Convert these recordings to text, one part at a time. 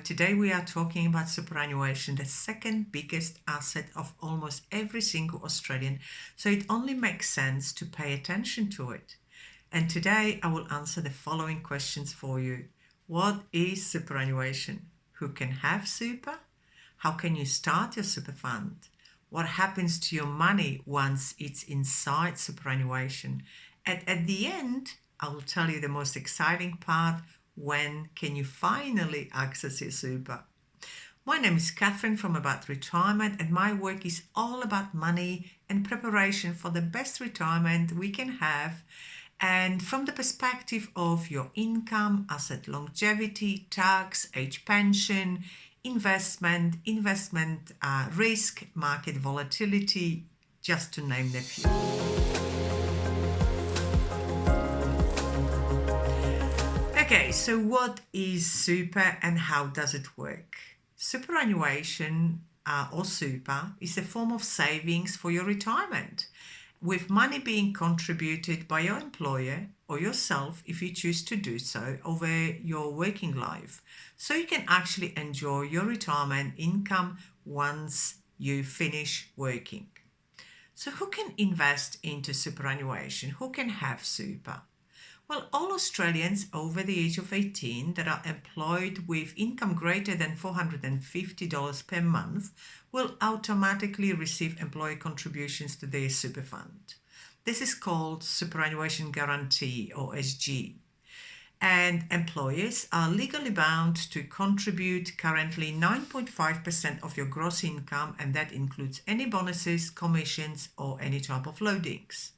Today we are talking about superannuation, the second biggest asset of almost every single Australian, so it only makes sense to pay attention to it. And today I will answer the following questions for you. What is superannuation? Who can have super? How can you start your super fund? What happens to your money once it's inside superannuation? And at the end, I will tell you the most exciting part. When can you finally access your super? My name is Katherine from About Retirement, and my work is all about money and preparation for the best retirement we can have, and from the perspective of your income, asset longevity, tax, age pension, investment risk, market volatility, just to name a few. Okay, so what is super and how does it work? Superannuation or super is a form of savings for your retirement, with money being contributed by your employer or yourself if you choose to do so over your working life. So you can actually enjoy your retirement income once you finish working. So who can invest into superannuation? Who can have super? Well, all Australians over the age of 18 that are employed with income greater than $450 per month will automatically receive employer contributions to their super fund. This is called Superannuation Guarantee or SG. And employers are legally bound to contribute currently 9.5% of your gross income, and that includes any bonuses, commissions, or any type of loadings.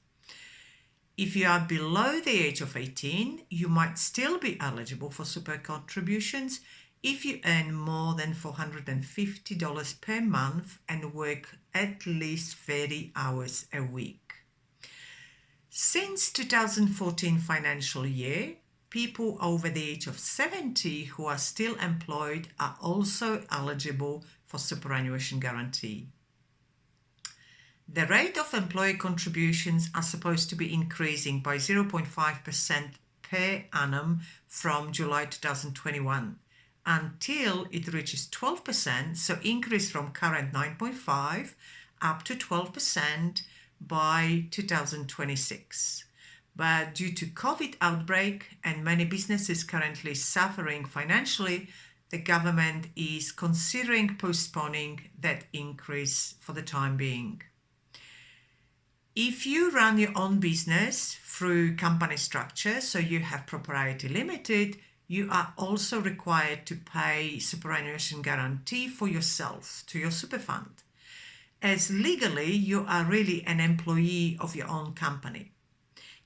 If you are below the age of 18, you might still be eligible for super contributions if you earn more than $450 per month and work at least 30 hours a week. Since 2014 financial year, people over the age of 70 who are still employed are also eligible for Superannuation Guarantee. The rate of employer contributions are supposed to be increasing by 0.5% per annum from July 2021 until it reaches 12%, so increase from current 9.5 up to 12% by 2026. But due to COVID outbreak and many businesses currently suffering financially, the government is considering postponing that increase for the time being. If you run your own business through company structure, so you have propriety limited, you are also required to pay superannuation guarantee for yourself to your super fund, as legally you are really an employee of your own company.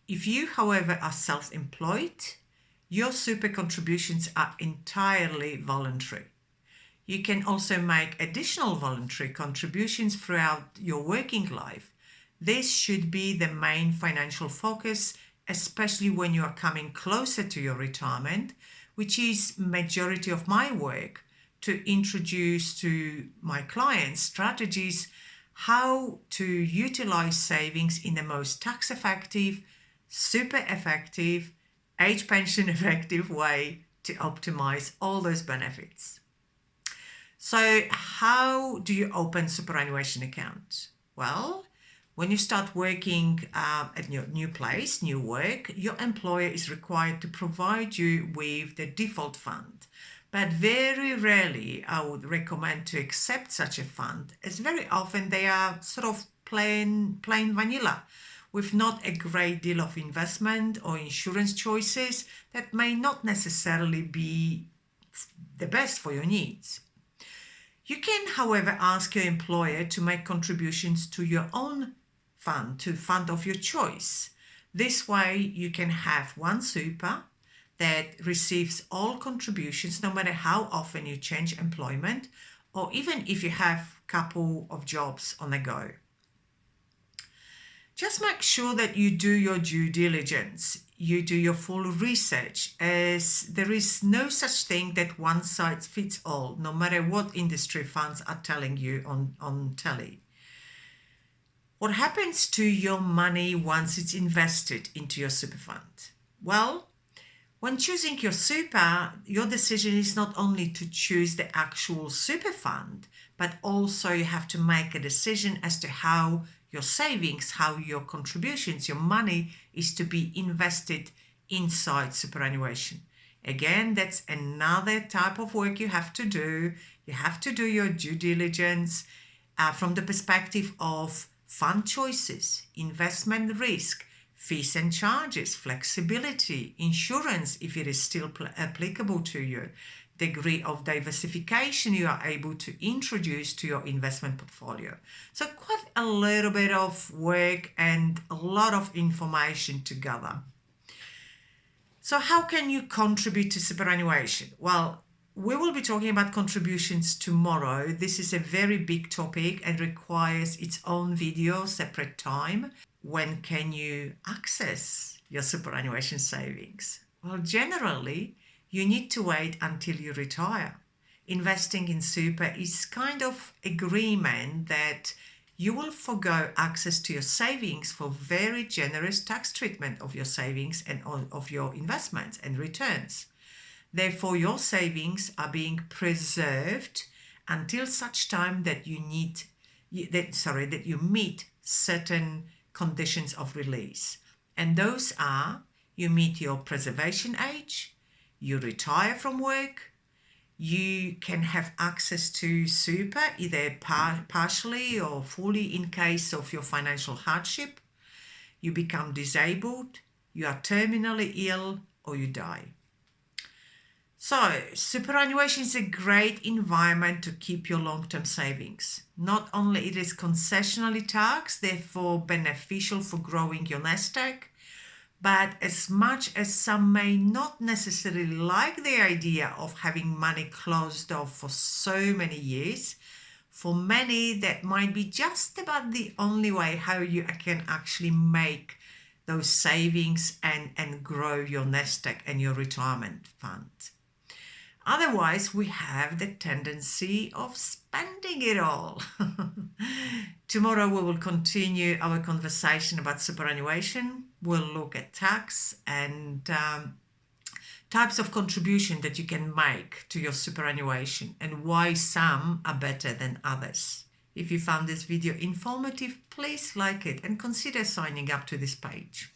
If you, however, are self-employed, your super contributions are entirely voluntary. You can also make additional voluntary contributions throughout your working life. This should be the main financial focus, especially when you are coming closer to your retirement, which is majority of my work, to introduce to my clients strategies how to utilize savings in the most tax effective, super effective, age pension effective way to optimize all those benefits. So how do you open superannuation account? Well, when you start working at your new place, new work, your employer is required to provide you with the default fund. But very rarely I would recommend to accept such a fund, as very often they are sort of plain vanilla, with not a great deal of investment or insurance choices that may not necessarily be the best for your needs. You can, however, ask your employer to make contributions to your own fund, to fund of your choice. This way you can have one super that receives all contributions no matter how often you change employment, or even if you have a couple of jobs on the go. Just make sure that you do your due diligence, you do your full research, as there is no such thing that one size fits all, no matter what industry funds are telling you on telly. What happens to your money once it's invested into your super fund? Well, When choosing your super, your decision is not only to choose the actual super fund, but also you have to make a decision as to how your savings, how your contributions, your money is to be invested inside superannuation. Again, that's another type of work you have to do. You have to do your due diligence from the perspective of fund choices, investment risk, fees and charges, flexibility, insurance if it is still applicable to you, degree of diversification you are able to introduce to your investment portfolio. So quite a little bit of work and a lot of information to gather. So how can you contribute to superannuation? Well, we will be talking about contributions tomorrow. This is a very big topic and requires its own video, separate time. When can you access your superannuation savings? Well, generally, you need to wait until you retire. Investing in super is kind of agreement that you will forgo access to your savings for very generous tax treatment of your savings and of your investments and returns. Therefore, your savings are being preserved until such time that you meet certain conditions of release. And those are: you meet your preservation age, you retire from work, you can have access to super either partially or fully in case of your financial hardship, you become disabled, you are terminally ill, or you die. So, superannuation is a great environment to keep your long-term savings. Not only it is concessionally taxed, therefore beneficial for growing your nest egg, but as much as some may not necessarily like the idea of having money closed off for so many years, for many that might be just about the only way how you can actually make those savings and grow your nest egg and your retirement fund. Otherwise, we have the tendency of spending it all. Tomorrow, we will continue our conversation about superannuation. We'll look at tax and types of contribution that you can make to your superannuation and why some are better than others. If you found this video informative, please like it and consider signing up to this page.